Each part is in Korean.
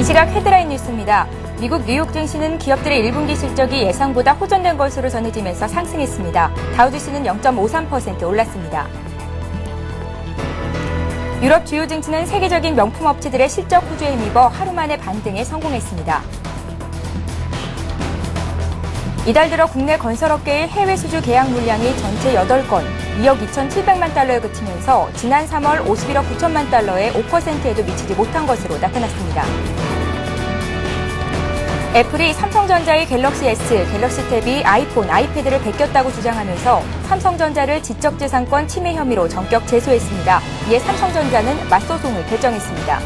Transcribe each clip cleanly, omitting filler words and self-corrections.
이 시각 헤드라인 뉴스입니다. 미국 뉴욕 증시는 기업들의 1분기 실적이 예상보다 호전된 것으로 전해지면서 상승했습니다. 다우지수는 0.53% 올랐습니다. 유럽 주요 증시는 세계적인 명품 업체들의 실적 호조에 힘입어 하루 만에 반등에 성공했습니다. 이달 들어 국내 건설업계의 해외 수주 계약 물량이 전체 8건, 2억 2,700만 달러에 그치면서 지난 3월 51억 9천만 달러의 5%에도 미치지 못한 것으로 나타났습니다. 애플이 삼성전자의 갤럭시 S, 갤럭시 탭이 아이폰, 아이패드를 베꼈다고 주장하면서 삼성전자를 지적재산권 침해 혐의로 전격 제소했습니다. 이에 삼성전자는 맞소송을 결정했습니다.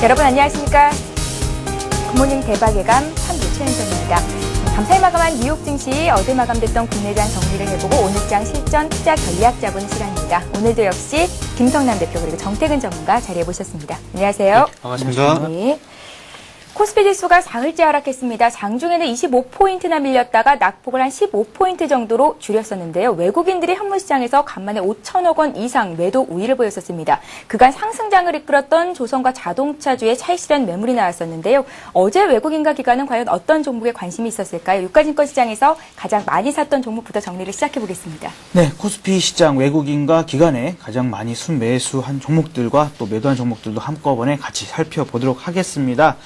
여러분 안녕하십니까? 굿모닝 대박의 감 3부 최은정입니다. 감사히 마감한 뉴욕 증시, 어제 마감됐던 국내장 정리를 해보고 오늘장 실전 투자 전략 잡은 시간입니다. 오늘도 역시 김성남 대표 그리고 정태근 전문가 자리해 보셨습니다. 안녕하세요. 네, 반갑습니다. 네. 코스피 지수가 사흘째 하락했습니다. 장중에는 25포인트나 밀렸다가 낙폭을 한 15포인트 정도로 줄였었는데요. 외국인들이 현물시장에서 간만에 5천억 원 이상 매도 우위를 보였었습니다. 그간 상승장을 이끌었던 조선과 자동차주의 차익 실현 매물이 나왔었는데요. 어제 외국인과 기관은 과연 어떤 종목에 관심이 있었을까요? 유가증권 시장에서 가장 많이 샀던 종목부터 정리를 시작해 보겠습니다. 네, 코스피 시장 외국인과 기관에 가장 많이 순매수한 종목들과 또 매도한 종목들도 한꺼번에 같이 살펴보도록 하겠습니다.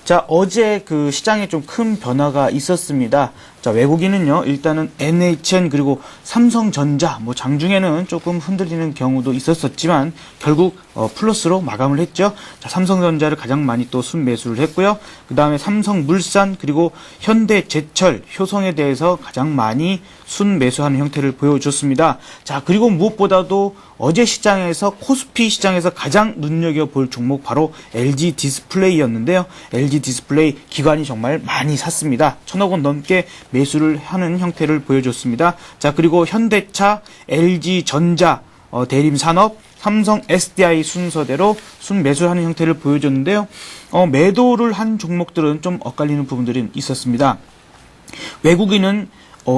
자, 어제 그 시장에 좀 큰 변화가 있었습니다. 자, 외국인은요, 일단은 NHN 그리고 삼성전자, 장중에는 조금 흔들리는 경우도 있었었지만, 결국, 플러스로 마감을 했죠. 자, 삼성전자를 가장 많이 또 순매수를 했고요. 그 다음에 삼성물산 그리고 현대제철, 효성에 대해서 가장 많이 순매수하는 형태를 보여줬습니다. 자, 그리고 무엇보다도 어제 시장에서 코스피 시장에서 가장 눈여겨볼 종목 바로 LG 디스플레이였는데요. LG 디스플레이 기관이 정말 많이 샀습니다. 1,000억 원 넘게 매수를 하는 형태를 보여줬습니다. 자, 그리고 현대차, LG전자, 대림산업, 삼성 SDI 순서대로 순매수하는 형태를 보여줬는데요. 매도를 한 종목들은 좀 엇갈리는 부분들이 있었습니다. 외국인은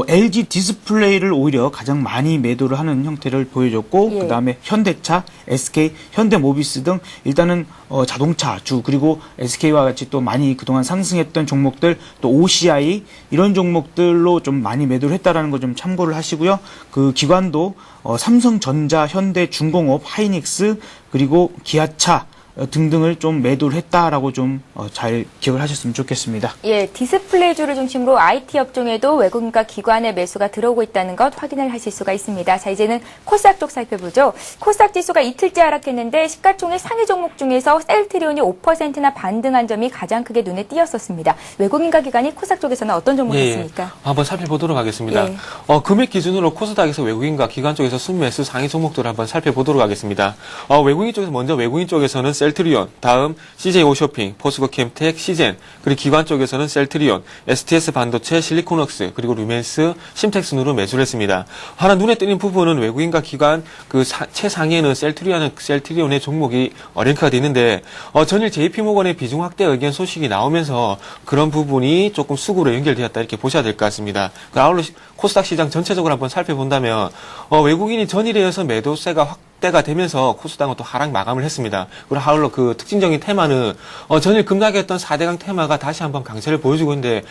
LG 디스플레이를 오히려 가장 많이 매도를 하는 형태를 보여줬고, 그 다음에 현대차, SK, 현대모비스 등 일단은 자동차주 그리고 SK와 같이 또 많이 그동안 상승했던 종목들, 또 OCI 이런 종목들로 좀 많이 매도를 했다라는 거 좀 참고를 하시고요. 그 기관도 삼성전자, 현대중공업, 하이닉스 그리고 기아차 등등을 좀 매도를 했다라고 좀 잘 기억을 하셨으면 좋겠습니다. 예, 디스플레이주를 중심으로 IT 업종에도 외국인과 기관의 매수가 들어오고 있다는 것 확인을 하실 수가 있습니다. 자, 이제는 코스닥 쪽 살펴보죠. 코스닥 지수가 이틀째 하락했는데 시가총액 상위 종목 중에서 셀트리온이 5%나 반등한 점이 가장 크게 눈에 띄었었습니다. 외국인과 기관이 코스닥 쪽에서는 어떤 종목이었습니까? 한번 살펴보도록 하겠습니다. 예. 금액 기준으로 코스닥에서 외국인과 기관 쪽에서 순매수 상위 종목들을 한번 살펴보도록 하겠습니다. 외국인 쪽에서 먼저 외국인 쪽에서는 셀트리온, 다음 CJ오쇼핑, 포스코캠텍, 시젠, 그리고 기관 쪽에서는 셀트리온, STS 반도체, 실리콘웍스, 그리고 루멘스, 심텍스누로 매수를 했습니다. 하나 눈에 띄는 부분은 외국인과 기관 그 최상위에는 셀트리온의 종목이 랭크가 되어 있는데 전일 JP모건의 비중 확대 의견 소식이 나오면서 그런 부분이 조금 수구로 연결되었다 이렇게 보셔야 될 것 같습니다. 아울러 코스닥 시장 전체적으로 한번 살펴본다면 외국인이 전일에 이어서 매도세가 확대가 되면서 코스닥은 또 하락 마감을 했습니다. 그리고 아울러 그 특징적인 테마는 전일 급락했던 4대강 테마가 다시 한번 강세를 보여주고 있는데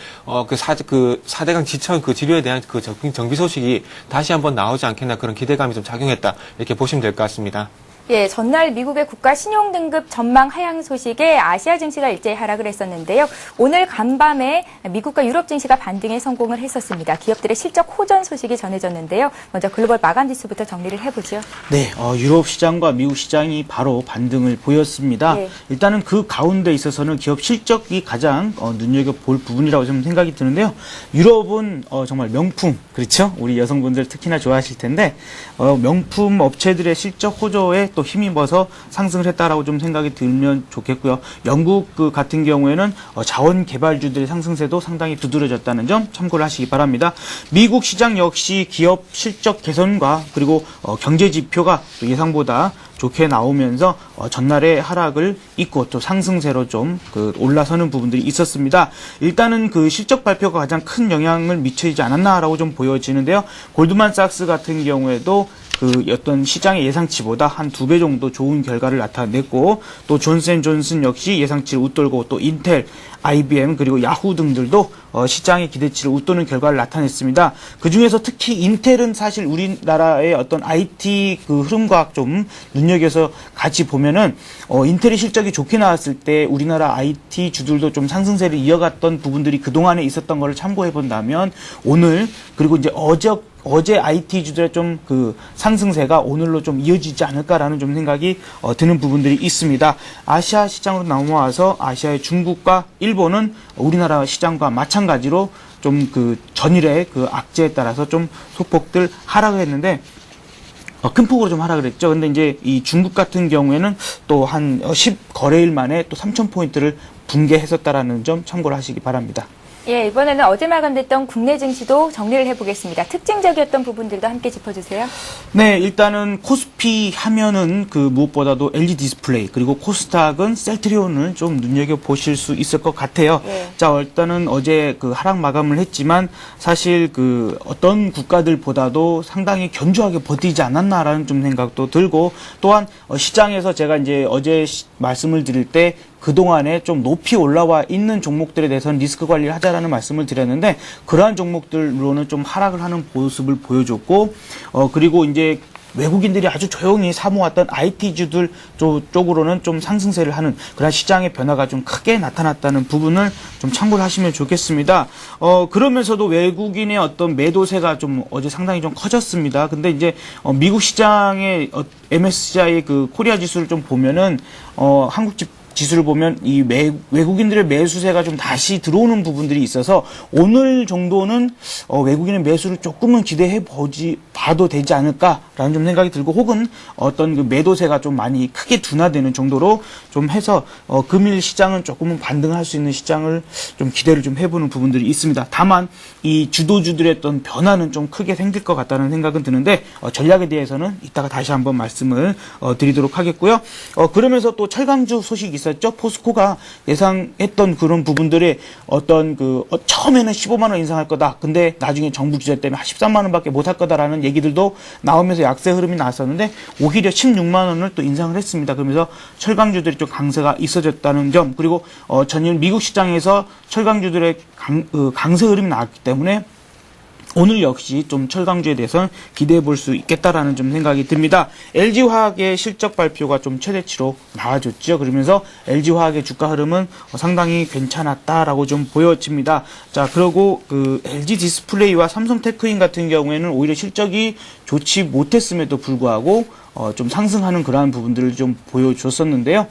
그 4대강 지천 그 지류에 대한 그 정비 소식이 다시 한번 나오지 않겠나 그런 기대감이 좀 작용했다 이렇게 보시면 될 것 같습니다. 예, 전날 미국의 국가 신용등급 전망 하향 소식에 아시아 증시가 일제히 하락을 했었는데요. 오늘 간밤에 미국과 유럽 증시가 반등에 성공을 했었습니다. 기업들의 실적 호전 소식이 전해졌는데요. 먼저 글로벌 마감 지수부터 정리를 해보죠. 네, 유럽 시장과 미국 시장이 바로 반등을 보였습니다. 네. 일단은 그 가운데 있어서는 기업 실적이 가장 눈여겨볼 부분이라고 좀 생각이 드는데요. 유럽은 정말 명품, 그렇죠? 우리 여성분들 특히나 좋아하실 텐데 명품 업체들의 실적 호조에 또 힘입어서 상승을 했다라고 좀 생각이 들면 좋겠고요. 영국 그 같은 경우에는 자원 개발주들의 상승세도 상당히 두드러졌다는 점 참고를 하시기 바랍니다. 미국 시장 역시 기업 실적 개선과 그리고 경제 지표가 또 예상보다 좋게 나오면서 전날의 하락을 잇고 또 상승세로 좀 올라서는 부분들이 있었습니다. 일단은 그 실적 발표가 가장 큰 영향을 미치지 않았나라고 좀 보여지는데요. 골드만삭스 같은 경우에도 그 어떤 시장의 예상치보다 한 2배 정도 좋은 결과를 나타냈고, 또 존슨앤존슨 역시 예상치를 웃돌고, 또 인텔, IBM 그리고 야후 등들도 시장의 기대치를 웃도는 결과를 나타냈습니다. 그 중에서 특히 인텔은 사실 우리나라의 어떤 IT 그 흐름과 좀 눈여겨서 같이 보면은 인텔의 실적이 좋게 나왔을 때 우리나라 IT 주들도 좀 상승세를 이어갔던 부분들이 그동안에 있었던 것을 참고해 본다면, 오늘 그리고 이제 어제 IT 주들의 좀 그 상승세가 오늘로 좀 이어지지 않을까라는 좀 생각이 드는 부분들이 있습니다. 아시아 시장으로 넘어와서 아시아의 중국과 일본은 우리나라 시장과 마찬가지로 좀 그 전일의 그 악재에 따라서 좀 소폭들 하락을 했는데, 큰 폭으로 좀 하락을 했죠. 근데 이제 이 중국 같은 경우에는 또 한 10거래일 만에 또 3,000포인트를 붕괴했었다라는 점 참고를 하시기 바랍니다. 예, 이번에는 어제 마감됐던 국내 증시도 정리를 해보겠습니다. 특징적이었던 부분들도 함께 짚어주세요. 네, 일단은 코스피 하면은 그 무엇보다도 LG 디스플레이 그리고 코스닥은 셀트리온을 좀 눈여겨 보실 수 있을 것 같아요. 네. 자, 일단은 어제 그 하락 마감을 했지만 사실 그 어떤 국가들보다도 상당히 견조하게 버티지 않았나라는 좀 생각도 들고, 또한 시장에서 제가 이제 어제 말씀을 드릴 때 그동안에 좀 높이 올라와 있는 종목들에 대해서는 리스크 관리를 하자라는 말씀을 드렸는데, 그러한 종목들로는 좀 하락을 하는 모습을 보여줬고, 그리고 이제 외국인들이 아주 조용히 사모았던 IT주들 쪽으로는 좀 상승세를 하는 그런 시장의 변화가 좀 크게 나타났다는 부분을 좀 참고를 하시면 좋겠습니다. 그러면서도 외국인의 어떤 매도세가 좀 어제 상당히 좀 커졌습니다. 근데 이제 미국 시장의 MSCI 그 코리아 지수를 좀 보면은 한국 지수를 보면 이 외국인들의 매수세가 좀 다시 들어오는 부분들이 있어서 오늘 정도는 외국인의 매수를 조금은 봐도 되지 않을까라는 좀 생각이 들고, 혹은 어떤 그 매도세가 좀 많이 크게 둔화되는 정도로 좀 해서 금일 시장은 조금은 반등할 수 있는 시장을 좀 기대를 좀 해보는 부분들이 있습니다. 다만 이 주도주들의 어떤 변화는 좀 크게 생길 것 같다는 생각은 드는데, 전략에 대해서는 이따가 다시 한번 말씀을 드리도록 하겠고요. 그러면서 또 철강주 소식이 있었죠. 포스코가 예상했던 그런 부분들의 어떤 처음에는 15만 원 인상할 거다. 근데 나중에 정부 규제 때문에 13만 원밖에 못 할 거다라는 얘기들도 나오면서 약세 흐름이 나왔었는데, 오히려 16만 원을 또 인상을 했습니다. 그러면서 철강주들이 좀 강세가 있어졌다는 점, 그리고 전일 미국 시장에서 철강주들의 강세 흐름이 나왔기 때문에 오늘 역시 좀 철강주에 대해서는 기대해 볼 수 있겠다라는 좀 생각이 듭니다. LG화학의 실적 발표가 좀 최대치로 나와줬죠. 그러면서 LG화학의 주가 흐름은 상당히 괜찮았다라고 좀 보여집니다. 자, 그리고 그 LG 디스플레이와 삼성테크인 같은 경우에는 오히려 실적이 좋지 못했음에도 불구하고 좀 상승하는 그러한 부분들을 좀 보여줬었는데요.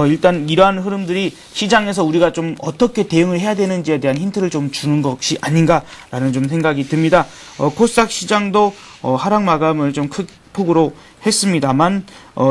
일단 이러한 흐름들이 시장에서 우리가 좀 어떻게 대응을 해야 되는지에 대한 힌트를 좀 주는 것이 아닌가라는 좀 생각이 듭니다. 코스닥 시장도 하락 마감을 좀 큰 폭으로 했습니다만,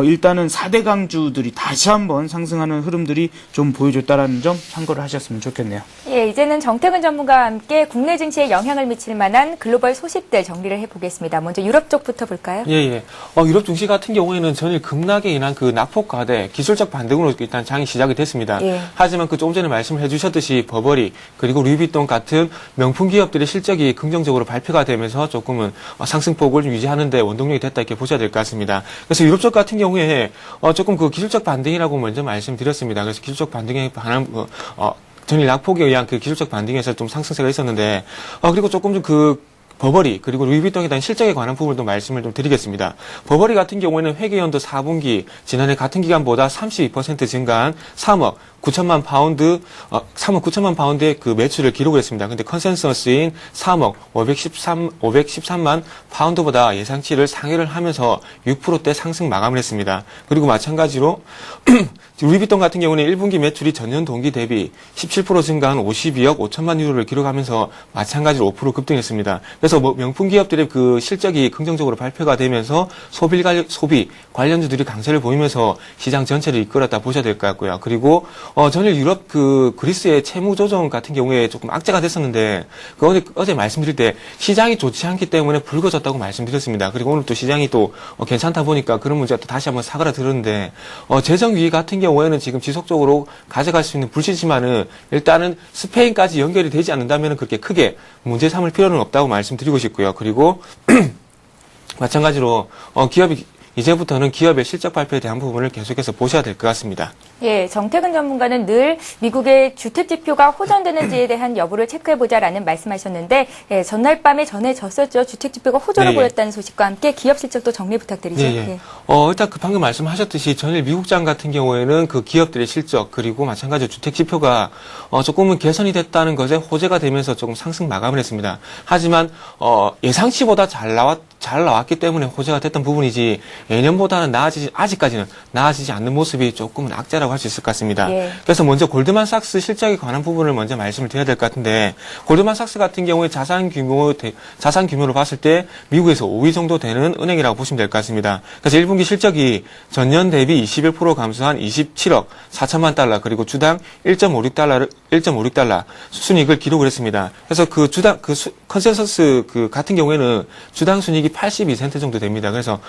일단은 4대 강주들이 다시 한번 상승하는 흐름들이 좀 보여줬다라는 점 참고를 하셨으면 좋겠네요. 예, 이제는 정태근 전문가와 함께 국내 증시에 영향을 미칠 만한 글로벌 소식들 정리를 해보겠습니다. 먼저 유럽 쪽부터 볼까요? 예. 유럽 증시 같은 경우에는 전일 급락에 인한 그 낙폭 과대, 기술적 반등으로 일단 장이 시작이 됐습니다. 예. 하지만 그 조금 전에 말씀을 해주셨듯이 버버리 그리고 루이비통 같은 명품 기업들의 실적이 긍정적으로 발표가 되면서 조금은 상승폭을 좀 유지하는데 원동력이 됐다 이렇게 보셔야 될 것 같습니다. 그래서 유럽 쪽 같은 경우에 조금 그 기술적 반등이라고 먼저 말씀드렸습니다. 그래서 기술적 반등에 반한 전일 낙폭에 의한 그 기술적 반등에서 좀 상승세가 있었는데, 그리고 조금 좀 버버리 그리고 루이비통에 대한 실적에 관한 부분도 말씀을 좀 드리겠습니다. 버버리 같은 경우에는 회계연도 4분기 지난해 같은 기간보다 32% 증가한 3억 9천만 파운드의 그 매출을 기록을 했습니다. 근데 컨센서스인 3억 513만 파운드보다 예상치를 상회를 하면서 6%대 상승 마감을 했습니다. 그리고 마찬가지로 루이비통 같은 경우는 1분기 매출이 전년 동기 대비 17% 증가한 52억 5천만 유로를 기록하면서 마찬가지로 5% 급등했습니다. 그래서 그래서 뭐 명품 기업들의 그 실적이 긍정적으로 발표가 되면서 소비 관련주들이 강세를 보이면서 시장 전체를 이끌었다 보셔야 될 것 같고요. 그리고 전일 유럽 그리스의 채무 조정 같은 경우에 조금 악재가 됐었는데 어제 말씀드릴 때 시장이 좋지 않기 때문에 불거졌다고 말씀드렸습니다. 그리고 오늘 또 시장이 또 괜찮다 보니까 그런 문제가 또 다시 한번 사그라들었는데 재정 위기 같은 경우에는 지금 지속적으로 가져갈 수 있는 불씨지만은 일단은 스페인까지 연결이 되지 않는다면 그렇게 크게 문제 삼을 필요는 없다고 말씀드리고 싶고요. 그리고 마찬가지로 기업이 이제부터는 기업의 실적 발표에 대한 부분을 계속해서 보셔야 될 것 같습니다. 예, 정태근 전문가는 늘 미국의 주택 지표가 호전되는지에 대한 여부를 체크해보자라는 말씀하셨는데, 예, 전날 밤에 전해졌었죠. 주택 지표가 호전을 네, 보였다는 소식과 함께 기업 실적도 정리 부탁드리죠. 예, 예. 예. 일단 그 방금 말씀하셨듯이 전일 미국장 같은 경우에는 그 기업들의 실적 그리고 마찬가지로 주택 지표가 조금은 개선이 됐다는 것에 호재가 되면서 조금 상승 마감을 했습니다. 하지만 예상치보다 잘 나왔기 때문에 호재가 됐던 부분이지 예년보다는 아직까지는 나아지지 않는 모습이 조금은 악재라고 할 수 있을 것 같습니다. 예. 그래서 먼저 골드만삭스 실적에 관한 부분을 먼저 말씀을 드려야 될 것 같은데 골드만삭스 같은 경우에 자산 규모로 봤을 때 미국에서 5위 정도 되는 은행이라고 보시면 될 것 같습니다. 그래서 1분기 실적이 전년 대비 21% 감소한 27억 4천만 달러 그리고 주당 1.56달러 순이익을 기록을 했습니다. 그래서 그 주당 컨센서스 같은 경우에는 주당 순이익이 82센트 정도 됩니다. 그래서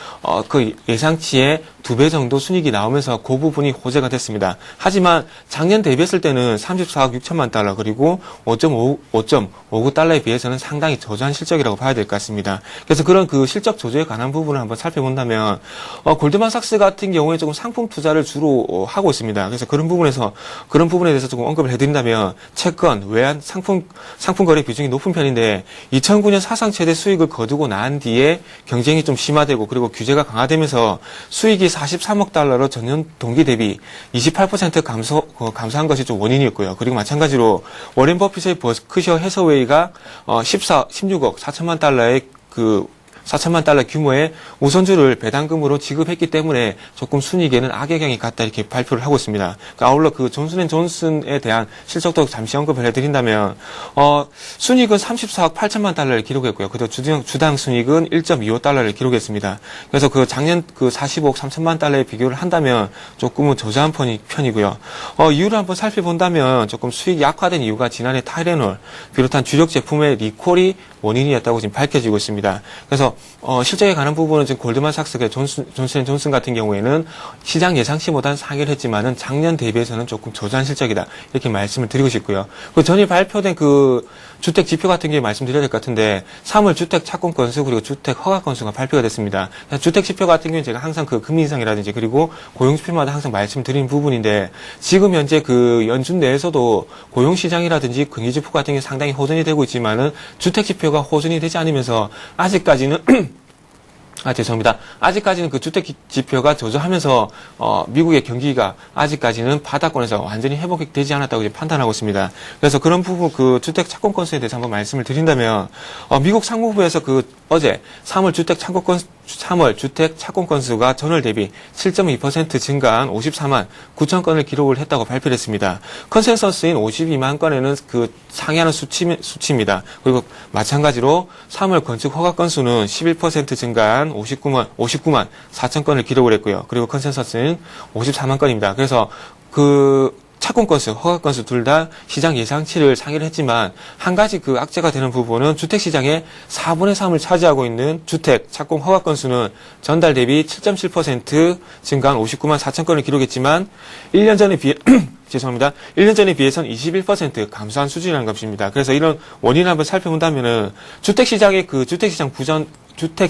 그 예상치의 2배 정도 순이익이 나오면서 그 부분이 호재가 됐습니다. 하지만 작년 대비했을 때는 34억 6천만 달러 그리고 5.59달러에 비해서는 상당히 저조한 실적이라고 봐야 될 것 같습니다. 그래서 그런 그 실적 조조에 관한 부분을 한번 살펴본다면 골드만삭스 같은 경우에 조금 상품 투자를 주로 하고 있습니다. 그래서 그런 부분에 대해서 조금 언급을 해드린다면 채권, 외환, 상품 거래 비중이 높은 편인데 2009년 사상 최대 수익을 거두고 난 뒤에 경쟁이 좀 심화되고 그리고 규제가 강화되면서 수익이 43억 달러로 전년 동기 대비 28% 감소한 것이 좀 원인이었고요. 그리고 마찬가지로 워렌 버핏의 버크셔 해서웨이가 16억 4천만 달러의 4천만 달러 규모의 우선주를 배당금으로 지급했기 때문에 조금 순이익에는 악영향이 갔다 이렇게 발표를 하고 있습니다. 아울러 그 존슨앤존슨에 대한 실적도 잠시 언급을 해드린다면 순이익은 34억 8천만 달러를 기록했고요. 그리고 주당 순이익은 1.25달러를 기록했습니다. 그래서 그 작년 45억 3천만 달러에 비교를 한다면 조금은 저조한 편이고요. 이유를 한번 살펴본다면 조금 수익이 약화된 이유가 지난해 타이레놀 비롯한 주력 제품의 리콜이 원인이었다고 지금 밝혀지고 있습니다. 그래서 실적에 관한 부분은 지금 골드만삭스의 존슨앤존슨 같은 경우에는 시장 예상치보다는 상회를 했지만은 작년 대비해서는 조금 저조한 실적이다 이렇게 말씀을 드리고 싶고요. 그 전에 발표된 그 주택 지표 같은 게 말씀드려야 될 것 같은데 3월 주택 착공 건수 그리고 주택 허가 건수가 발표가 됐습니다. 주택 지표 같은 경우는 제가 항상 그 금리 인상이라든지 그리고 고용 지표마다 항상 말씀드리는 부분인데 지금 현재 그 연준 내에서도 고용 시장이라든지 경기 지표 같은 게 상당히 호전이 되고 있지만은 주택 지표가 호전이 되지 않으면서 아직까지는 아직까지는 그 주택 지표가 저조하면서 미국의 경기가 아직까지는 바닥권에서 완전히 회복되지 않았다고 판단하고 있습니다. 그래서 그런 부분 그 주택 착공 건수에 대해서 한번 말씀을 드린다면 미국 상무부에서 어제 3월 주택 착공 건수가 전월 대비 7.2% 증가한 54만 9천 건을 기록을 했다고 발표를 했습니다. 컨센서스인 52만 건에는 그 상회하는 수치입니다. 그리고 마찬가지로 3월 건축 허가 건수는 11% 증가한 59만 4천 건을 기록을 했고요. 그리고 컨센서스는 54만 건입니다. 그래서 착공 건수, 허가 건수 둘 다 시장 예상치를 상회를 했지만 한 가지 그 악재가 되는 부분은 주택 시장의 4분의 3을 차지하고 있는 주택 착공 허가 건수는 전달 대비 7.7% 증가한 59만 4천 건을 기록했지만 1년 전에 1년 전에 비해서는 21% 감소한 수준이라는 것입니다. 그래서 이런 원인을 한번 살펴본다면은 주택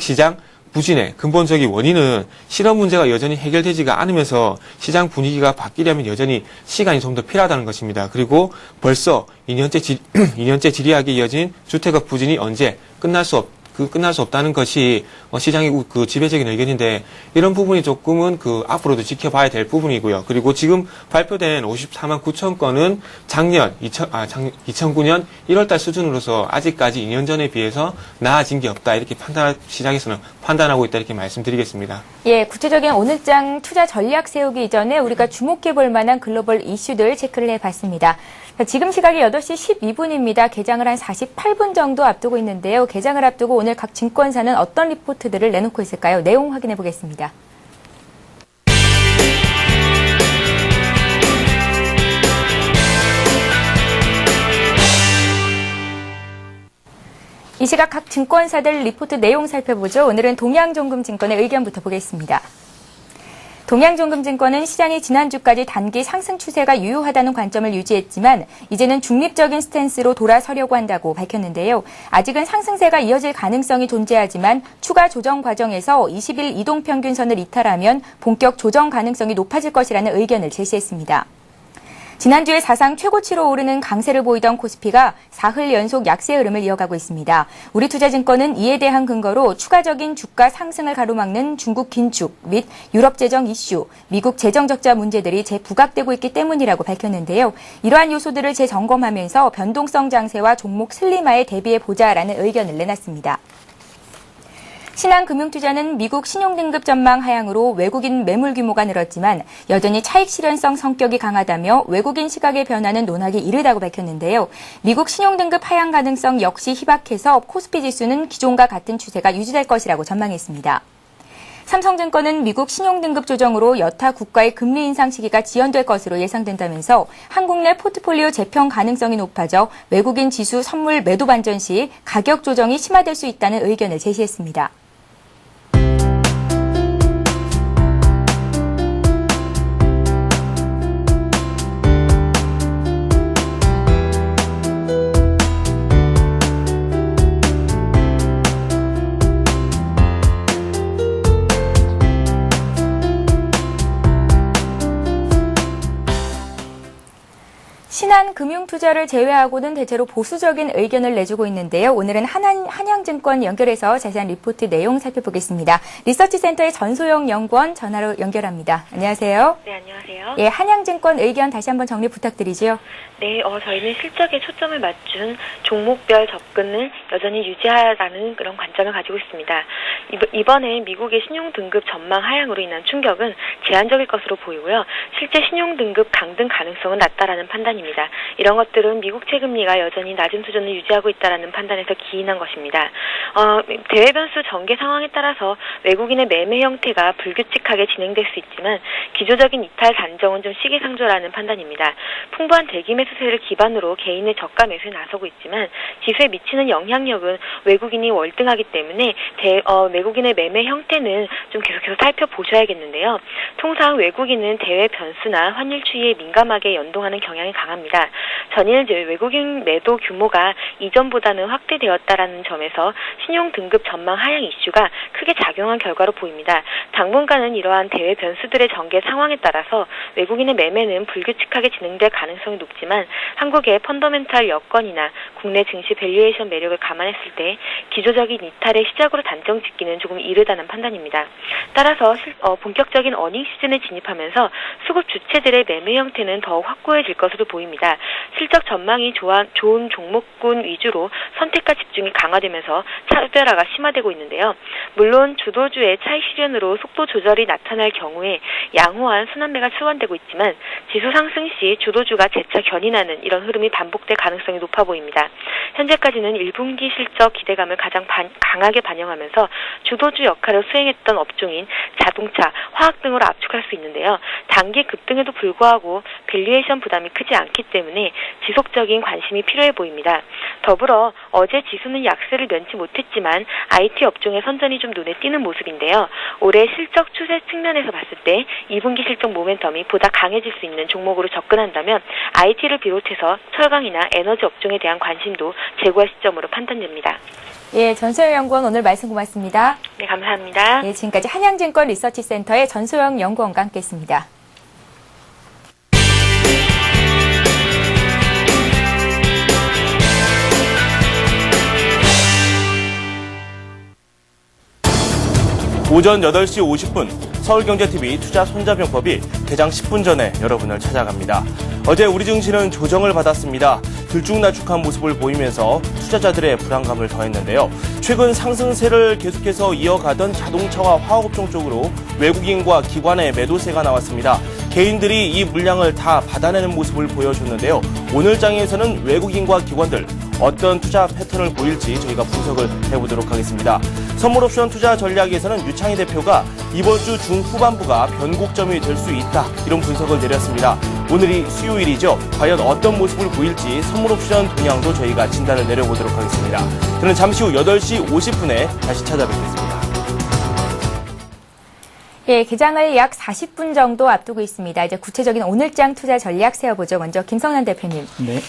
시장 부진의 근본적인 원인은 실업 문제가 여전히 해결되지가 않으면서 시장 분위기가 바뀌려면 여전히 시간이 좀 더 필요하다는 것입니다. 그리고 벌써 2년째 지리하게 이어진 주택업 부진이 언제 끝날 수 없다는 것이 시장의 그 지배적인 의견인데 이런 부분이 조금은 앞으로도 지켜봐야 될 부분이고요. 그리고 지금 발표된 54만 9천 건은 작년 2009년 1월달 수준으로서 아직까지 2년 전에 비해서 나아진 게 없다 이렇게 시장에서는 판단하고 있다 이렇게 말씀드리겠습니다. 예, 구체적인 오늘장 투자 전략 세우기 이전에 우리가 주목해 볼 만한 글로벌 이슈들 체크를 해봤습니다. 자, 지금 시각이 8시 12분입니다. 개장을 한 48분 정도 앞두고 있는데요. 개장을 앞두고 오늘 각 증권사는 어떤 리포트들을 내놓고 있을까요? 내용 확인해 보겠습니다. 이 시각 각 증권사들 리포트 내용 살펴보죠. 오늘은 동양종금증권의 의견부터 보겠습니다. 동양종금증권은 시장이 지난주까지 단기 상승 추세가 유효하다는 관점을 유지했지만 이제는 중립적인 스탠스로 돌아서려고 한다고 밝혔는데요. 아직은 상승세가 이어질 가능성이 존재하지만 추가 조정 과정에서 20일 이동평균선을 이탈하면 본격 조정 가능성이 높아질 것이라는 의견을 제시했습니다. 지난주에 사상 최고치로 오르는 강세를 보이던 코스피가 사흘 연속 약세 흐름을 이어가고 있습니다. 우리투자증권은 이에 대한 근거로 추가적인 주가 상승을 가로막는 중국 긴축 및 유럽 재정 이슈, 미국 재정 적자 문제들이 재부각되고 있기 때문이라고 밝혔는데요. 이러한 요소들을 재점검하면서 변동성 장세와 종목 슬림화에 대비해보자라는 의견을 내놨습니다. 신한금융투자는 미국 신용등급 전망 하향으로 외국인 매물 규모가 늘었지만 여전히 차익 실현성 성격이 강하다며 외국인 시각의 변화는 논하기 이르다고 밝혔는데요. 미국 신용등급 하향 가능성 역시 희박해서 코스피 지수는 기존과 같은 추세가 유지될 것이라고 전망했습니다. 삼성증권은 미국 신용등급 조정으로 여타 국가의 금리 인상 시기가 지연될 것으로 예상된다면서 한국 내 포트폴리오 재평 가능성이 높아져 외국인 지수 선물 매도 반전 시 가격 조정이 심화될 수 있다는 의견을 제시했습니다. 신한금융투자를 제외하고는 대체로 보수적인 의견을 내주고 있는데요. 오늘은 한양증권 연결해서 자세한 리포트 내용 살펴보겠습니다. 리서치센터의 전소영 연구원 전화로 연결합니다. 안녕하세요. 네, 안녕하세요. 예, 한양증권 의견 다시 한번 정리 부탁드리죠. 네, 저희는 실적에 초점을 맞춘 종목별 접근을 여전히 유지하라는 그런 관점을 가지고 있습니다. 이번에 미국의 신용등급 전망 하향으로 인한 충격은 제한적일 것으로 보이고요. 실제 신용등급 강등 가능성은 낮다라는 판단입니다. 이런 것들은 미국 채금리가 여전히 낮은 수준을 유지하고 있다는 판단에서 기인한 것입니다. 대외 변수 전개 상황에 따라서 외국인의 매매 형태가 불규칙하게 진행될 수 있지만 기조적인 이탈 단정은 좀 시기상조라는 판단입니다. 풍부한 대기 매수세를 기반으로 개인의 저가 매수에 나서고 있지만 지수에 미치는 영향력은 외국인이 월등하기 때문에 외국인의 매매 형태는 좀 계속해서 살펴보셔야겠는데요. 통상 외국인은 대외 변수나 환율 추이에 민감하게 연동하는 경향이 강합니다. 전일 외국인 매도 규모가 이전보다는 확대되었다라는 점에서 신용등급 전망 하향 이슈가 크게 작용한 결과로 보입니다. 당분간은 이러한 대외 변수들의 전개 상황에 따라서 외국인의 매매는 불규칙하게 진행될 가능성이 높지만 한국의 펀더멘탈 여건이나 국내 증시 밸류에이션 매력을 감안했을 때 기조적인 이탈의 시작으로 단정 짓기는 조금 이르다는 판단입니다. 따라서 본격적인 어닝 시즌에 진입하면서 수급 주체들의 매매 형태는 더욱 확고해질 것으로 보입니다. 실적 전망이 좋은 종목군 위주로 선택과 집중이 강화되면서 차별화가 심화되고 있는데요. 물론 주도주의 차익 실현으로 속도 조절이 나타날 경우에 양호한 순환매가 수반되고 있지만 지수 상승 시 주도주가 재차 견인하는 이런 흐름이 반복될 가능성이 높아 보입니다. 현재까지는 1분기 실적 기대감을 가장 강하게 반영하면서 주도주 역할을 수행했던 업종인 자동차, 화학 등으로 압축할 수 있는데요. 단기 급등에도 불구하고 밸류에이션 부담이 크지 않기 때문에 지속적인 관심이 필요해 보입니다. 더불어 어제 지수는 약세를 면치 못했지만 IT 업종의 선전이 좀 눈에 띄는 모습인데요. 올해 실적 추세 측면에서 봤을 때 2분기 실적 모멘텀이 보다 강해질 수 있는 종목으로 접근한다면 IT를 비롯해서 철강이나 에너지 업종에 대한 관심도 제고할 시점으로 판단됩니다. 예, 전소영 연구원 오늘 말씀 고맙습니다. 네, 감사합니다. 예, 지금까지 한양증권 리서치센터의 전소영 연구원과 함께했습니다. 오전 8시 50분 서울경제TV 투자 손자병법이 개장 10분 전에 여러분을 찾아갑니다. 어제 우리 증시는 조정을 받았습니다. 들쭉날쭉한 모습을 보이면서 투자자들의 불안감을 더했는데요. 최근 상승세를 계속해서 이어가던 자동차와 화학업종 쪽으로 외국인과 기관의 매도세가 나왔습니다. 개인들이 이 물량을 다 받아내는 모습을 보여줬는데요. 오늘 장에서는 외국인과 기관들 어떤 투자 패턴을 보일지 저희가 분석을 해보도록 하겠습니다. 선물옵션 투자 전략에서는 유창희 대표가 이번 주 중후반부가 변곡점이 될 수 있다, 이런 분석을 내렸습니다. 오늘이 수요일이죠. 과연 어떤 모습을 보일지 선물옵션 동향도 저희가 진단을 내려보도록 하겠습니다. 저는 잠시 후 8시 50분에 다시 찾아뵙겠습니다. 예, 개장을 약 40분 정도 앞두고 있습니다. 이제 구체적인 오늘장 투자 전략 세워보죠. 먼저 김성난 대표님. 네.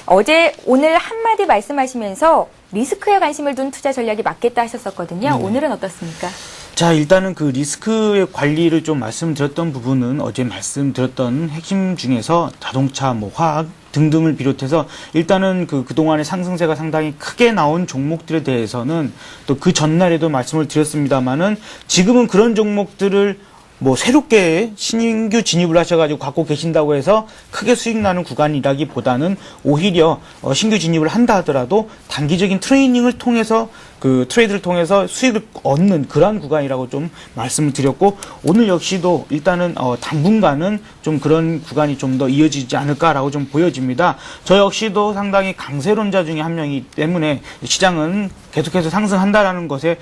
오늘 한마디 말씀하시면서 리스크에 관심을 둔 투자 전략이 맞겠다 하셨었거든요. 네. 오늘은 어떻습니까? 자, 일단은 그 리스크의 관리를 좀 말씀드렸던 부분은 어제 말씀드렸던 핵심 중에서 자동차, 화학 등등을 비롯해서 일단은 그동안의 상승세가 상당히 크게 나온 종목들에 대해서는 또 그 전날에도 말씀을 드렸습니다만은 지금은 그런 종목들을 새롭게 신규 진입을 하셔가지고 갖고 계신다고 해서 크게 수익 나는 구간이라기보다는 오히려 신규 진입을 한다 하더라도 단기적인 트레이닝을 통해서 트레이드를 통해서 수익을 얻는 그러한 구간이라고 좀 말씀을 드렸고, 오늘 역시도 일단은 당분간은 좀 그런 구간이 좀 더 이어지지 않을까라고 좀 보여집니다. 저 역시도 상당히 강세론자 중에 한 명이기 때문에 시장은 계속해서 상승한다라는 것에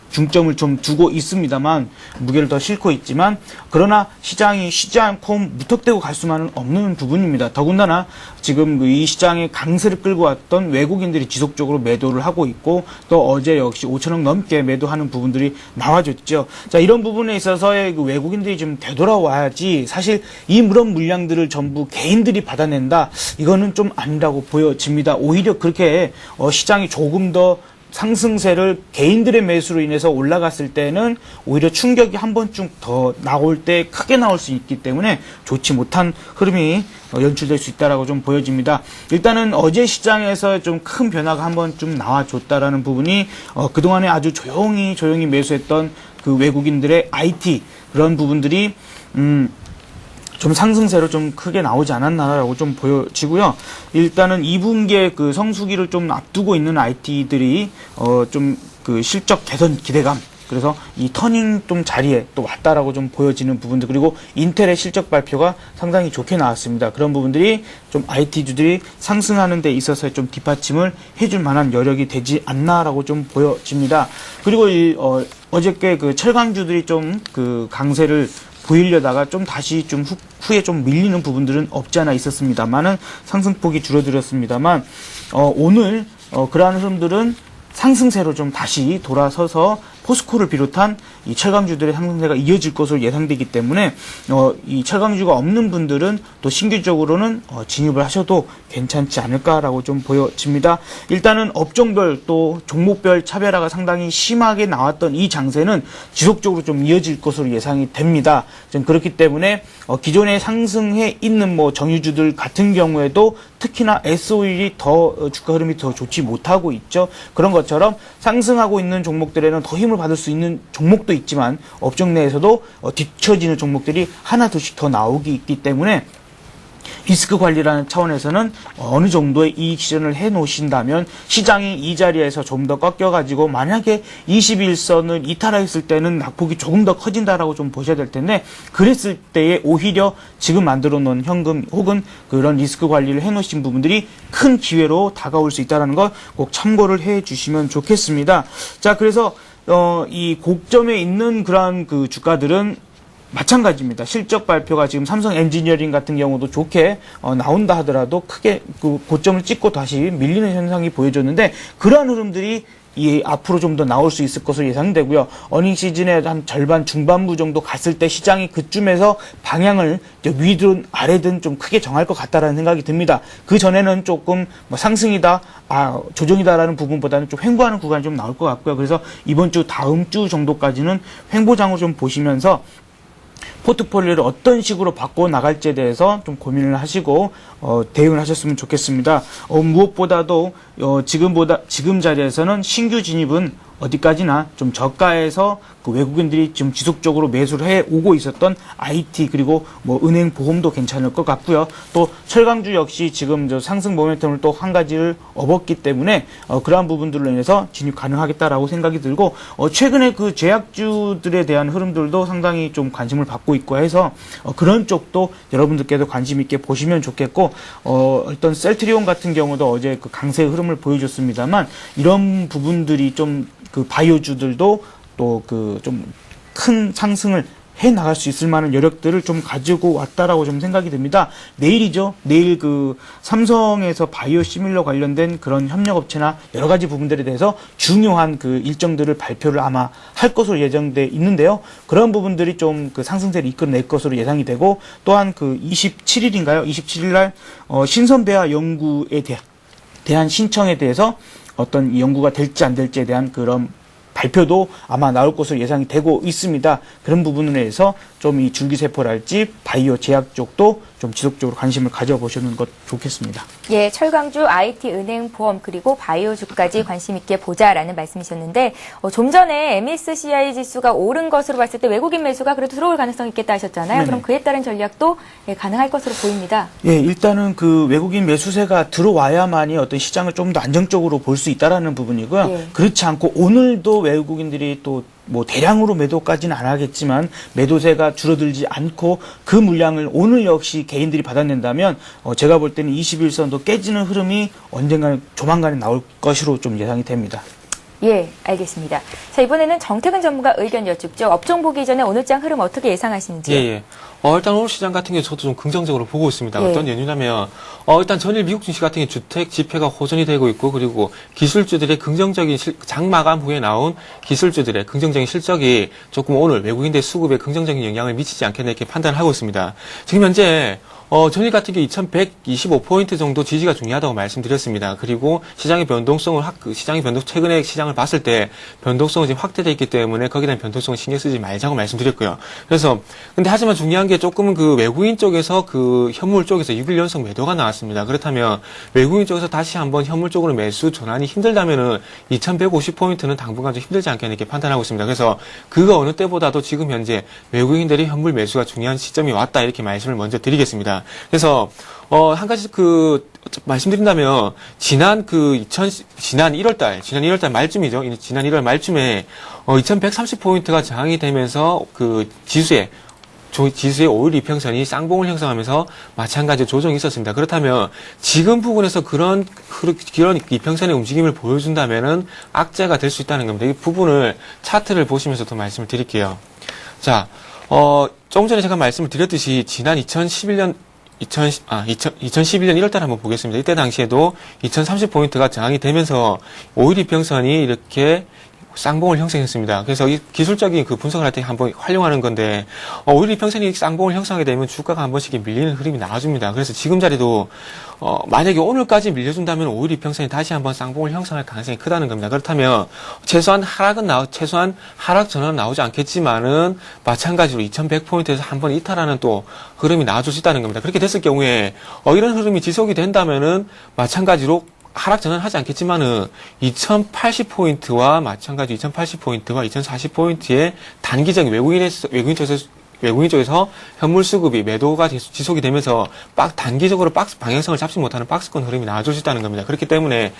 중점을 좀 두고 있습니다만, 무게를 더 싣고 있지만, 그러나 시장이 쉬지 않고 무턱대고 갈 수만은 없는 부분입니다. 더군다나 지금 이 시장의 강세를 끌고 왔던 외국인들이 지속적으로 매도를 하고 있고, 또 어제 역시 5천억 넘게 매도하는 부분들이 나와줬죠. 자, 이런 부분에 있어서의 외국인들이 좀 되돌아와야지, 사실 이런 물량들을 전부 개인들이 받아낸다, 이거는 좀 아니라고 보여집니다. 오히려 그렇게 시장이 조금 더 상승세를 개인들의 매수로 인해서 올라갔을 때는 오히려 충격이 한 번쯤 더 나올 때 크게 나올 수 있기 때문에 좋지 못한 흐름이 연출될 수 있다라고 좀 보여집니다. 일단은 어제 시장에서 좀 큰 변화가 한 번쯤 나와줬다라는 부분이 그동안에 아주 조용히 매수했던 그 외국인들의 IT 그런 부분들이 좀 상승세로 좀 크게 나오지 않았나라고 좀 보여지고요. 일단은 2분기에 그 성수기를 좀 앞두고 있는 IT들이 좀 그 실적 개선 기대감, 그래서 이 터닝 좀 자리에 또 왔다라고 좀 보여지는 부분들, 그리고 인텔의 실적 발표가 상당히 좋게 나왔습니다. 그런 부분들이 좀 IT주들이 상승하는 데 있어서 좀 뒷받침을 해줄 만한 여력이 되지 않나라고 좀 보여집니다. 그리고 어저께 그 철강주들이 좀 그 강세를 보이려다가 좀 다시 좀 후에 좀 밀리는 부분들은 없지 않아 있었습니다만은 상승폭이 줄어들었습니다만, 오늘 그러한 흐름들은 상승세로 좀 다시 돌아서서 포스코를 비롯한 이 철강주들의 상승세가 이어질 것으로 예상되기 때문에 이 철강주가 없는 분들은 또 신규적으로는 진입을 하셔도 괜찮지 않을까라고 좀 보여집니다. 일단은 업종별 또 종목별 차별화가 상당히 심하게 나왔던 이 장세는 지속적으로 좀 이어질 것으로 예상이 됩니다. 좀 그렇기 때문에 기존에 상승해 있는 정유주들 같은 경우에도 특히나 S-오일이 더 주가 흐름이 더 좋지 못하고 있죠. 그런 것처럼 상승하고 있는 종목들에는 더 힘을 받을 수 있는 종목도 있지만 업종 내에서도 뒤처지는 종목들이 하나 둘씩 더 나오기 있기 때문에 리스크 관리라는 차원에서는 어느 정도의 이익 실현을 해 놓으신다면 시장이 이 자리에서 좀 더 꺾여가지고 만약에 21선을 이탈했을 때는 낙폭이 조금 더 커진다라고 좀 보셔야 될 텐데, 그랬을 때에 오히려 지금 만들어 놓은 현금 혹은 그런 리스크 관리를 해 놓으신 부분들이 큰 기회로 다가올 수 있다는 거 꼭 참고를 해 주시면 좋겠습니다. 자, 그래서 이 고점에 있는 그러한 그 주가들은 마찬가지입니다. 실적 발표가 지금 삼성 엔지니어링 같은 경우도 좋게 나온다 하더라도 크게 그 고점을 찍고 다시 밀리는 현상이 보여졌는데, 그러한 흐름들이 앞으로 좀 더 나올 수 있을 것으로 예상되고요. 어닝 시즌의 한 절반 중반부 정도 갔을 때 시장이 그쯤에서 방향을 위든 아래든 좀 크게 정할 것 같다라는 생각이 듭니다. 그 전에는 조금 상승이다, 조정이다라는 부분보다는 좀 횡보하는 구간이 좀 나올 것 같고요. 그래서 이번 주 다음 주 정도까지는 횡보장으로 좀 보시면서 포트폴리오를 어떤 식으로 바꿔 나갈지에 대해서 좀 고민을 하시고 대응을 하셨으면 좋겠습니다. 무엇보다도 지금 자리에서는 신규 진입은 어디까지나 좀 저가에서 그 외국인들이 지금 지속적으로 매수를 해 오고 있었던 IT 그리고 뭐 은행 보험도 괜찮을 것 같고요. 또 철강주 역시 지금 저 상승 모멘텀을 또 한 가지를 업었기 때문에 그러한 부분들로 인해서 진입 가능하겠다라고 생각이 들고 최근에 그 제약주들에 대한 흐름들도 상당히 좀 관심을 받고 있고 해서 그런 쪽도 여러분들께도 관심 있게 보시면 좋겠고 어떤 셀트리온 같은 경우도 어제 그 강세의 흐름을 보여줬습니다만 이런 부분들이 좀 그 바이오주들도 또 그 좀 큰 상승을 해 나갈 수 있을 만한 여력들을 좀 가지고 왔다라고 좀 생각이 듭니다. 내일이죠. 내일 그 삼성에서 바이오 시밀러 관련된 그런 협력업체나 여러 가지 부분들에 대해서 중요한 그 일정들을 발표를 아마 할 것으로 예정돼 있는데요. 그런 부분들이 좀 그 상승세를 이끌어낼 것으로 예상이 되고 또한 그 27일인가요? 27일 날 신선배아 연구에 대한 신청에 대해서 어떤 이 연구가 될지 안 될지에 대한 그런 발표도 아마 나올 것으로 예상이 되고 있습니다. 그런 부분에 대해서 좀 이 줄기세포랄지 바이오 제약 쪽도 좀 지속적으로 관심을 가져보시는 것 좋겠습니다. 예, 철강주, IT, 은행, 보험 그리고 바이오주까지 관심 있게 보자라는 말씀이셨는데 좀 전에 MSCI 지수가 오른 것으로 봤을 때 외국인 매수가 그래도 들어올 가능성이 있겠다 하셨잖아요. 네네. 그럼 그에 따른 전략도 가능할 것으로 보입니다. 예, 일단은 그 외국인 매수세가 들어와야만이 어떤 시장을 좀 더 안정적으로 볼 수 있다라는 부분이고요. 예. 그렇지 않고 오늘도 외국인들이 또 뭐 대량으로 매도까지는 안 하겠지만 매도세가 줄어들지 않고 그 물량을 오늘 역시 개인들이 받아낸다면 제가 볼 때는 21선도 깨지는 흐름이 언젠가는 조만간에 나올 것으로 좀 예상이 됩니다. 예, 알겠습니다. 자, 이번에는 정태근 전문가 의견 여쭙죠. 업종 보기 전에 오늘장 흐름 어떻게 예상하시는지. 예. 일단 오늘 시장 같은 경우 저도 좀 긍정적으로 보고 있습니다. 예. 어떤 연유냐면 일단 전일 미국 증시 같은 경우 주택 지표가 호전이 되고 있고 그리고 기술주들의 긍정적인 장 마감 후에 나온 기술주들의 긍정적인 실적이 조금 오늘 외국인들 수급에 긍정적인 영향을 미치지 않겠나 이렇게 판단을 하고 있습니다. 지금 현재 전일 같은 경우 2125포인트 정도 지지가 중요하다고 말씀드렸습니다. 그리고 시장의 변동성을 최근에 시장을 봤을 때 변동성은 지금 확대되어 있기 때문에 거기에 대한 변동성을 신경 쓰지 말자고 말씀드렸고요. 그래서 근데 하지만 중요한 게 조금은 그 외국인 쪽에서 그 현물 쪽에서 6일 연속 매도가 나왔습니다. 그렇다면 외국인 쪽에서 다시 한번 현물 쪽으로 매수 전환이 힘들다면은 2150포인트는 당분간 좀 힘들지 않겠나 이렇게 판단하고 있습니다. 그래서 그거 어느 때보다도 지금 현재 외국인들이 현물 매수가 중요한 시점이 왔다 이렇게 말씀을 먼저 드리겠습니다. 그래서 한 가지 말씀드린다면 지난 1월 달 말쯤이죠. 지난 1월 말쯤에 2130포인트가 저항이 되면서 그 지수의 5일 이평선이 쌍봉을 형성하면서 마찬가지로 조정이 있었습니다. 그렇다면 지금 부분에서 그런 이평선의 움직임을 보여준다면은 악재가 될 수 있다는 겁니다. 이 부분을 차트를 보시면서도 말씀을 드릴게요. 자, 조금 전에 제가 말씀을 드렸듯이 지난 2011년 1월달 한번 보겠습니다. 이때 당시에도 2030포인트가 저항이 되면서 5일 이평선이 이렇게 쌍봉을 형성했습니다. 그래서 이 기술적인 그 분석을 할 때 한번 활용하는 건데, 5일 이평선이 쌍봉을 형성하게 되면 주가가 한 번씩 밀리는 흐름이 나와줍니다. 그래서 지금 자리도, 만약에 오늘까지 밀려준다면 5일 이평선이 다시 한번 쌍봉을 형성할 가능성이 크다는 겁니다. 그렇다면, 최소한 하락 전환은 나오지 않겠지만은, 마찬가지로 2100포인트에서 한번 이탈하는 또 흐름이 나와줄 수 있다는 겁니다. 그렇게 됐을 경우에, 이런 흐름이 지속이 된다면은, 마찬가지로 하락 전환 하지 않겠지만은 2080포인트와 마찬가지 2080포인트와 2040포인트의 단기적인 외국인 쪽에서 현물 수급이 매도가 지속이 되면서 단기적으로 방향성을 잡지 못하는 박스권 흐름이 나와줄 수 있다는 겁니다. 그렇기 때문에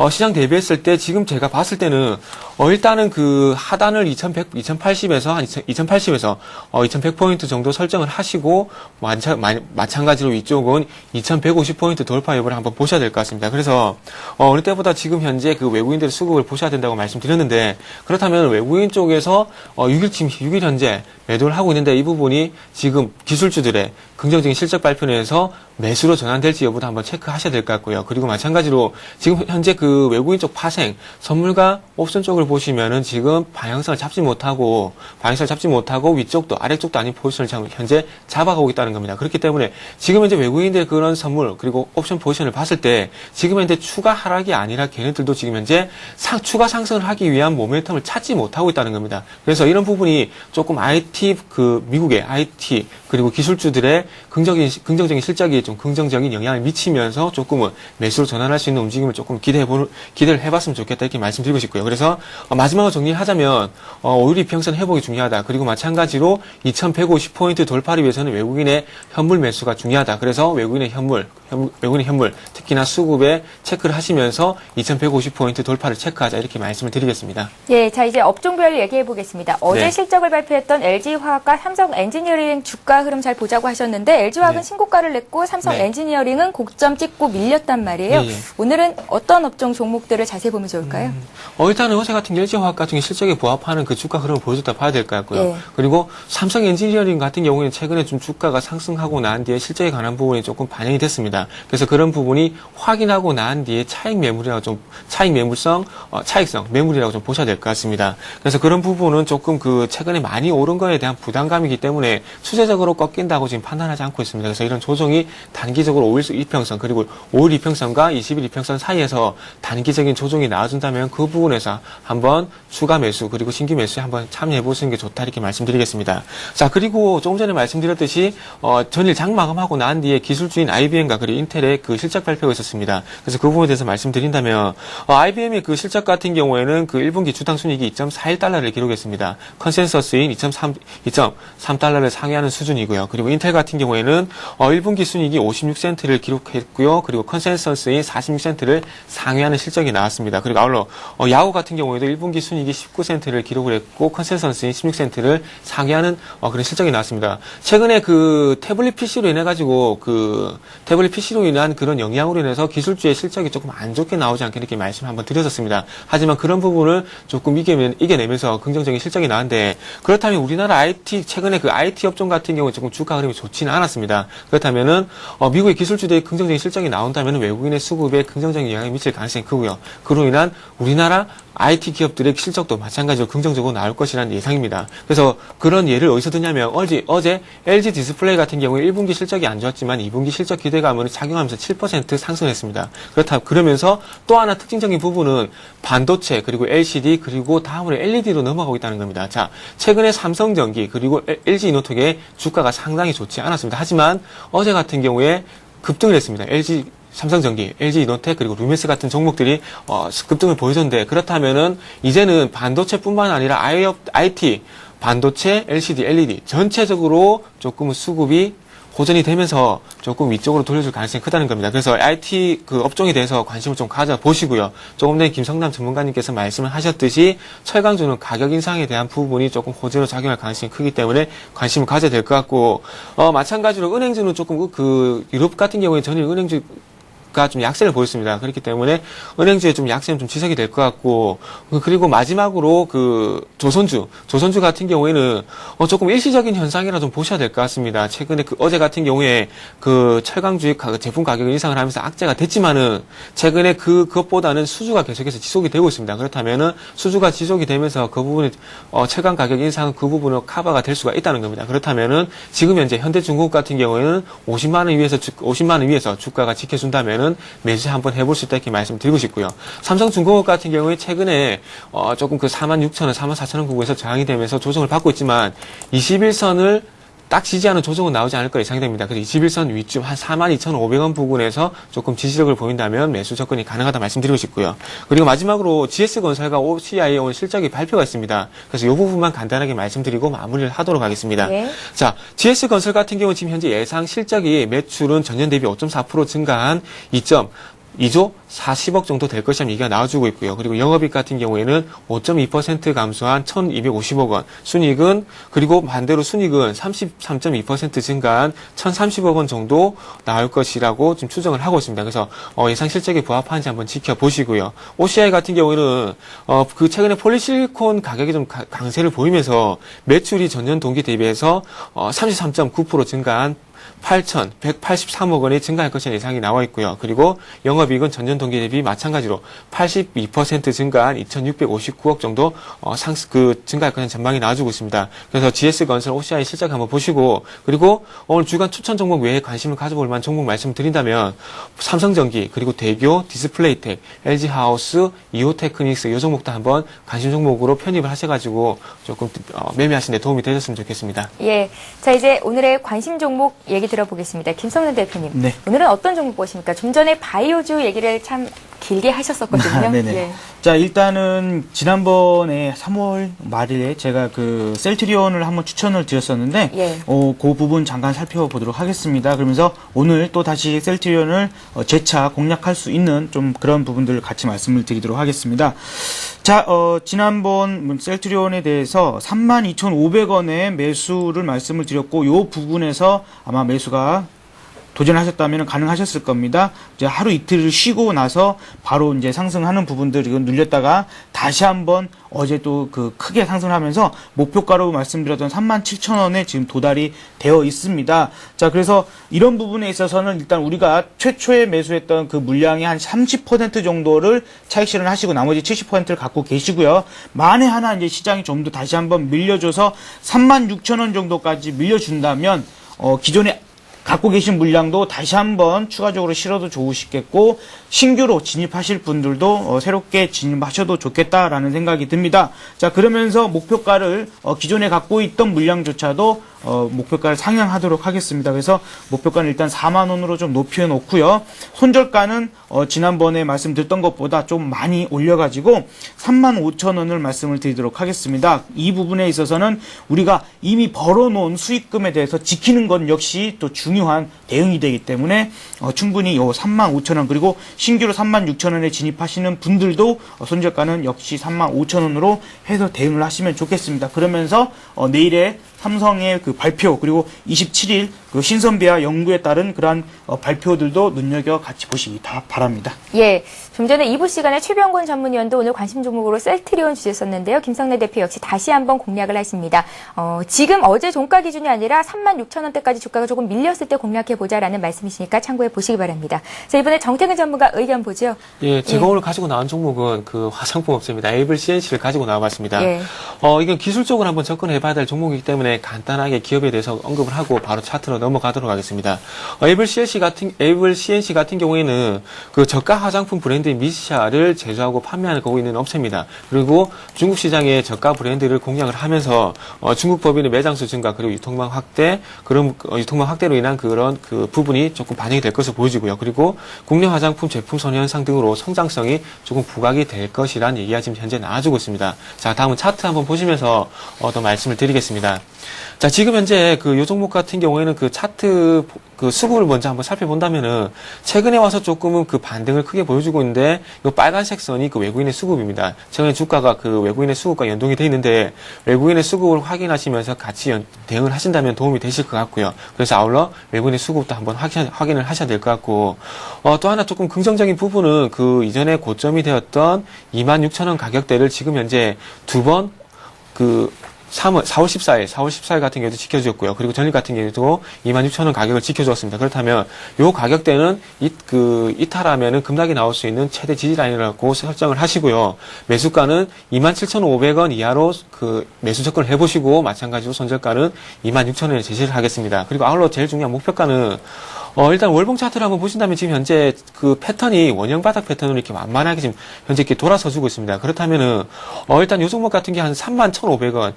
시장 대비했을 때 지금 제가 봤을 때는 일단은 그 하단을 2080에서 2100포인트 정도 설정을 하시고 마찬가지로 이쪽은 2150포인트 돌파 여부를 한번 보셔야 될 것 같습니다. 그래서 어느 때보다 지금 현재 그 외국인들의 수급을 보셔야 된다고 말씀드렸는데 그렇다면 외국인 쪽에서 6일 현재 매도를 하고 있는데 이 부분이 지금 기술주들의 긍정적인 실적 발표에서 매수로 전환될지 여부도 한번 체크하셔야 될 것 같고요. 그리고 마찬가지로 지금 현재 그 외국인 쪽 파생, 선물과 옵션 쪽을 보시면은 지금 방향성을 잡지 못하고 위쪽도 아래쪽도 아닌 포지션을 현재 잡아가고 있다는 겁니다. 그렇기 때문에 지금 현재 외국인들의 그런 선물 그리고 옵션 포지션을 봤을 때 지금 현재 추가 하락이 아니라 걔네들도 지금 현재 추가 상승을 하기 위한 모멘텀을 찾지 못하고 있다는 겁니다. 그래서 이런 부분이 조금 IT 미국의 IT 그리고 기술주들의 긍정적인 실적이 좀 긍정적인 영향을 미치면서 조금은 매수로 전환할 수 있는 움직임을 조금 기대를 해봤으면 좋겠다 이렇게 말씀드리고 싶고요. 그래서 마지막으로 정리하자면 5일 이평선 회복이 중요하다. 그리고 마찬가지로 2150포인트 돌파를 위해서는 외국인의 현물 매수가 중요하다. 그래서 외국인의 현물 특히나 수급에 체크를 하시면서 2150포인트 돌파를 체크하자 이렇게 말씀을 드리겠습니다. 예, 자 이제 업종별 얘기해 보겠습니다. 어제 네. 실적을 발표했던 LG화학과 삼성엔지니어링 주가 흐름 잘 보자고 하셨는데 LG화학은 네. 신고가를 냈고 삼성엔지니어링은 고점 찍고 밀렸단 말이에요. 예, 예. 오늘은 어떤 업종 종목들을 자세히 보면 좋을까요? 일단은 어제 같은 LG화학 같은 경우 실적에 부합하는 그 주가 흐름을 보여줬다 봐야 될 것 같고요. 예. 그리고 삼성엔지니어링 같은 경우에는 최근에 좀 주가가 상승하고 난 뒤에 실적에 관한 부분이 조금 반영이 됐습니다. 그래서 그런 부분이 확인하고 난 뒤에 차익성 매물이라고 좀 보셔야 될 것 같습니다. 그래서 그런 부분은 조금 그 최근에 많이 오른 거에 대한 부담감이기 때문에 추세적으로 꺾인다고 지금 판단하지 않고 있습니다. 그래서 이런 조정이 단기적으로 5일 이평선 그리고 5일 이평선과 20일 이평선 사이에서 단기적인 조정이 나와준다면 그 부분에서 한번 추가 매수 그리고 신규 매수에 한번 참여해 보시는 게 좋다 이렇게 말씀드리겠습니다. 자, 그리고 조금 전에 말씀드렸듯이 전일 장마감하고 난 뒤에 기술주인 IBM과 그리고 인텔의 그 실적 발표가 있었습니다. 그래서 그 부분에 대해서 말씀드린다면 IBM의 그 실적 같은 경우에는 그 1분기 주당 순이익이 2.41달러를 기록했습니다. 컨센서스인 2.3달러를 상회하는 수준이고요. 그리고 인텔 같은 경우에는 1분기 순이익이 56센트를 기록했고요. 그리고 컨센서스인 46센트를 상회하는 실적이 나왔습니다. 그리고 아울러 야후 같은 경우에도 1분기 순이익이 19센트를 기록을 했고 컨센서스인 16센트를 상회하는 그런 실적이 나왔습니다. 최근에 그 태블릿 PC로 인한 그런 영향으로 인해서 기술주의 실적이 조금 안 좋게 나오지 않게 이렇게 말씀을 한번 드렸었습니다. 하지만 그런 부분을 조금 이겨내면서 긍정적인 실적이 나왔는데 그렇다면 우리나라 최근에 그 IT 업종 같은 경우에 조금 주가 흐름이 좋지는 않았습니다. 그렇다면은 미국의 기술주들의 긍정적인 실적이 나온다면 외국인의 수급에 긍정적인 영향이 미칠 가능성이 크고요. 그로 인한 우리나라 IT 기업들의 실적도 마찬가지로 긍정적으로 나올 것이라는 예상입니다. 그래서 그런 예를 어디서 드냐면 어제 LG 디스플레이 같은 경우에 1분기 실적이 안 좋았지만 2분기 실적 기대감을 작용하면서 7% 상승했습니다. 그러면서 또 하나 특징적인 부분은 반도체 그리고 LCD 그리고 다음으로 LED로 넘어가고 있다는 겁니다. 자, 최근에 삼성전기 그리고 LG 이노텍의 주가가 상당히 좋지 않았습니다. 하지만 어제 같은 경우에 급등을 했습니다. 삼성전기, LG 이노텍 그리고 루미스 같은 종목들이 급등을 보여줬는데 그렇다면은 이제는 반도체뿐만 아니라 IT, 반도체, LCD, LED 전체적으로 조금 수급이 호전이 되면서 조금 위쪽으로 돌려줄 가능성이 크다는 겁니다. 그래서 IT 그 업종에 대해서 관심을 좀 가져보시고요. 조금 전에 김성남 전문가님께서 말씀을 하셨듯이 철강주는 가격 인상에 대한 부분이 조금 호재로 작용할 가능성이 크기 때문에 관심을 가져야 될 것 같고 마찬가지로 은행주는 조금 유럽 같은 경우에 전일 은행주 좀 약세를 보였습니다. 그렇기 때문에 은행주에 좀 약세는 좀 지속이 될 것 같고 그리고 마지막으로 그 조선주 같은 경우에는 조금 일시적인 현상이라 좀 보셔야 될 것 같습니다. 최근에 어제 같은 경우에 그 철강주의 제품 가격 인상을 하면서 악재가 됐지만은 최근에 그것보다는 수주가 계속해서 지속이 되고 있습니다. 그렇다면은 수주가 지속이 되면서 그 부분이 철강 가격 인상 그 부분으로 커버가 될 수가 있다는 겁니다. 그렇다면은 지금 현재 현대중공업 같은 경우에는 50만 원 위에서 주가가 지켜준다면은 매수 한번 해볼 수 있다 이렇게 말씀드리고 싶고요. 삼성중공업 같은 경우에 최근에 조금 그 46,000원, 44,000원 구간에서 저항이 되면서 조정을 받고 있지만 21선을 딱 지지하는 조정은 나오지 않을 거 예상이 됩니다. 그래서 21선 위쯤 한 42,500원 부근에서 조금 지지력을 보인다면 매수 접근이 가능하다 말씀드리고 싶고요. 그리고 마지막으로 GS건설과 OCI의 오늘 실적이 발표가 있습니다. 그래서 이 부분만 간단하게 말씀드리고 마무리를 하도록 하겠습니다. 네. 자, GS건설 같은 경우 지금 현재 예상 실적이 매출은 전년 대비 5.4% 증가한 2조 40억 정도 될 것이라는 얘기가 나와주고 있고요. 그리고 영업이익 같은 경우에는 5.2% 감소한 1,250억 원, 그리고 반대로 순이익은 33.2% 증가한 1,030억 원 정도 나올 것이라고 지금 추정을 하고 있습니다. 그래서 예상 실적에 부합하는지 한번 지켜보시고요. OCI 같은 경우에는 그 최근에 폴리실리콘 가격이 좀 강세를 보이면서 매출이 전년 동기 대비해서 33.9% 증가한 8,183억 원이 증가할 것이라는 예상이 나와 있고요. 그리고 영업이익은 전년 동기 대비 마찬가지로 82% 증가한 2,659억 정도 증가할 것이라는 전망이 나와주고 있습니다. 그래서 GS건설, OCI 실적 한번 보시고, 그리고 오늘 주간 추천 종목 외에 관심을 가져볼 만한 종목 말씀드린다면 삼성전기, 그리고 대교, 디스플레이텍, LG하우스, 이오테크닉스 이 종목도 한번 관심 종목으로 편입을 하셔가지고 조금 매매하시는 데 도움이 되셨으면 좋겠습니다. 예. 자, 이제 오늘의 관심 종목 얘기 들어보겠습니다. 김성년 대표님. 네. 오늘은 어떤 종목 보십니까? 좀 전에 바이오주 얘기를 참 길게 하셨었거든요. 네네. 예. 자, 일단은 지난번에 3월 말일에 제가 그 셀트리온을 한번 추천을 드렸었는데, 예. 그 부분 잠깐 살펴보도록 하겠습니다. 그러면서 오늘 또 다시 셀트리온을 재차 공략할 수 있는 좀 그런 부분들을 같이 말씀을 드리도록 하겠습니다. 자, 지난번 셀트리온에 대해서 32,500원의 매수를 말씀을 드렸고, 이 부분에서 아마 매수가 도전하셨다면 가능하셨을 겁니다. 이제 하루 이틀을 쉬고 나서 바로 이제 상승하는 부분들 이건 눌렸다가 다시 한번 어제 또 그 크게 상승하면서 목표가로 말씀드렸던 37,000원에 지금 도달이 되어 있습니다. 자, 그래서 이런 부분에 있어서는 일단 우리가 최초에 매수했던 그 물량의 한 30% 정도를 차익 실현을 하시고 나머지 70%를 갖고 계시고요. 만에 하나 이제 시장이 좀 더 다시 한번 밀려줘서 36,000원 정도까지 밀려준다면 기존에 갖고 계신 물량도 다시 한번 추가적으로 실어도 좋으시겠고, 신규로 진입하실 분들도 새롭게 진입하셔도 좋겠다라는 생각이 듭니다. 자, 그러면서 목표가를 기존에 갖고 있던 물량조차도 목표가를 상향하도록 하겠습니다. 그래서 목표가는 일단 4만 원으로 좀 높여 놓고요. 손절가는 지난번에 말씀드렸던 것보다 좀 많이 올려가지고 35,000원을 말씀을 드리도록 하겠습니다. 이 부분에 있어서는 우리가 이미 벌어놓은 수익금에 대해서 지키는 건 역시 또 중요한 대응이 되기 때문에 충분히 요 35,000원 그리고 신규로 36,000원에 진입하시는 분들도 손절가는 역시 35,000원으로 해서 대응을 하시면 좋겠습니다. 그러면서 내일에 삼성의 그 발표 그리고 27일 그 신선비와 연구에 따른 그러한 발표들도 눈여겨 같이 보시기 바랍니다. 예. 좀 전에 2부 시간에 최병곤 전문위원도 오늘 관심 종목으로 셀트리온 주셨었는데요. 김성래 대표 역시 다시 한번 공략을 하십니다. 지금 어제 종가 기준이 아니라 36,000원대까지 주가가 조금 밀렸을 때 공략해보자라는 말씀이시니까 참고해 보시기 바랍니다. 자, 이번에 정태근 전문가 의견 보죠. 예, 제가 오늘 가지고 나온 종목은 그 화장품 업체입니다. 에이블 CNC를 가지고 나와봤습니다. 예. 이건 기술적으로 한번 접근해봐야 될 종목이기 때문에 간단하게 기업에 대해서 언급을 하고 바로 차트로 넘어가도록 하겠습니다. 에이블 CNC 같은 경우에는 그 저가 화장품 브랜드인 미샤를 제조하고 판매하고 있는 업체입니다. 그리고 중국 시장의 저가 브랜드를 공략을 하면서 중국 법인의 매장수 증가 그리고 유통망 확대, 그런 유통망 확대로 인한 그런 그 부분이 조금 반영이 될 것으로 보여지고요. 그리고 국내 화장품 제품 선호 현상 등으로 성장성이 조금 부각이 될 것이라는 얘기가 지금 현재 나와주고 있습니다. 자, 다음은 차트 한번 보시면서 더 말씀을 드리겠습니다. 자, 지금 현재 요 종목 같은 경우에는 그 차트 그 수급을 먼저 한번 살펴본다면은 최근에 와서 조금은 그 반등을 크게 보여주고 있는데 이 빨간색 선이 그 외국인의 수급입니다. 최근에 주가가 그 외국인의 수급과 연동이 돼 있는데 외국인의 수급을 확인하시면서 같이 대응을 하신다면 도움이 되실 것 같고요. 그래서 아울러 외국인의 수급도 한번 확인을 하셔야 될 것 같고 또 하나 조금 긍정적인 부분은 그 이전에 고점이 되었던 26,000원 가격대를 지금 현재 두 번 4월 14일 같은 경우도 지켜주었고요. 그리고 전일 같은 경우도 26,000원 가격을 지켜주었습니다. 그렇다면 요 가격대는 이탈하면은 급락이 나올 수 있는 최대 지지라인이라고 설정을 하시고요. 매수가는 27,500원 이하로 그 매수 접근을 해보시고 마찬가지로 손절가는 26,000원에 제시를 하겠습니다. 그리고 아울러 제일 중요한 목표가는 일단 월봉 차트를 한번 보신다면 지금 현재 그 패턴이 원형 바닥 패턴으로 이렇게 완만하게 지금 현재 이렇게 돌아서주고 있습니다. 그렇다면은 일단 요 종목 같은 게 한 31,500원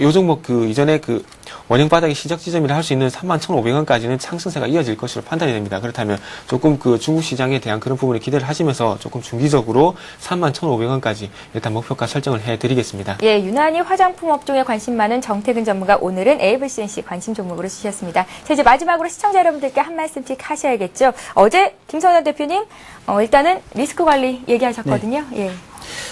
요 종목 그 이전에 그 원형 바닥의 시작 지점이라 할 수 있는 31,500원까지는 상승세가 이어질 것으로 판단이 됩니다. 그렇다면 조금 그 중국 시장에 대한 그런 부분을 기대를 하시면서 조금 중기적으로 31,500원까지 일단 목표가 설정을 해드리겠습니다. 예, 유난히 화장품 업종에 관심 많은 정태근 전문가 오늘은 에이블 CNC 관심 종목으로 주셨습니다. 자, 이제 마지막으로 시청자 여러분들께 한 말씀씩 하셔야겠죠. 어제 김성현 대표님 일단은 리스크 관리 얘기하셨거든요. 네. 예.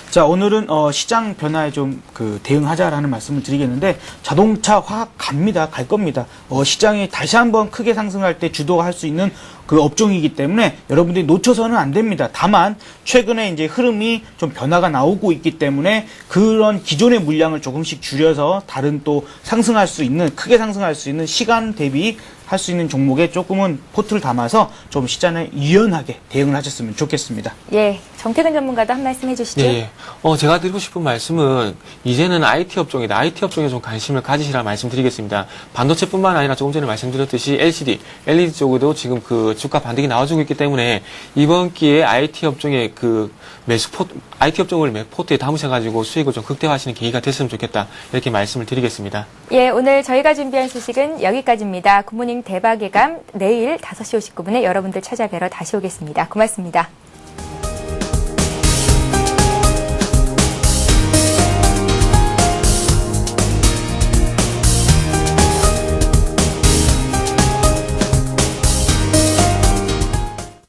자, 오늘은 시장 변화에 좀 대응하자라는 말씀을 드리겠는데 자동차, 화학 갈 겁니다. 시장이 다시 한번 크게 상승할 때 주도할 수 있는 그 업종이기 때문에 여러분들이 놓쳐서는 안 됩니다. 다만 최근에 이제 흐름이 좀 변화가 나오고 있기 때문에 그런 기존의 물량을 조금씩 줄여서 다른 또 크게 상승할 수 있는 시간 대비 할 수 있는 종목에 조금은 포트를 담아서 좀 시장에 유연하게 대응을 하셨으면 좋겠습니다. 예, 정태근 전문가도 한 말씀 해주시죠. 예, 제가 드리고 싶은 말씀은 이제는 IT 업종이다. IT 업종에 좀 관심을 가지시라 말씀드리겠습니다. 반도체뿐만 아니라 조금 전에 말씀드렸듯이 LCD, LED 쪽에도 지금 그 주가 반등이 나와주고 있기 때문에 이번 기회에 IT 업종의 그 IT 업종을 포트에 담으셔가지고 수익을 좀 극대화하시는 계기가 됐으면 좋겠다. 이렇게 말씀을 드리겠습니다. 예, 오늘 저희가 준비한 소식은 여기까지입니다. 굿모닝 대박 예감 내일 5시 59분에 여러분들 찾아뵈러 다시 오겠습니다. 고맙습니다.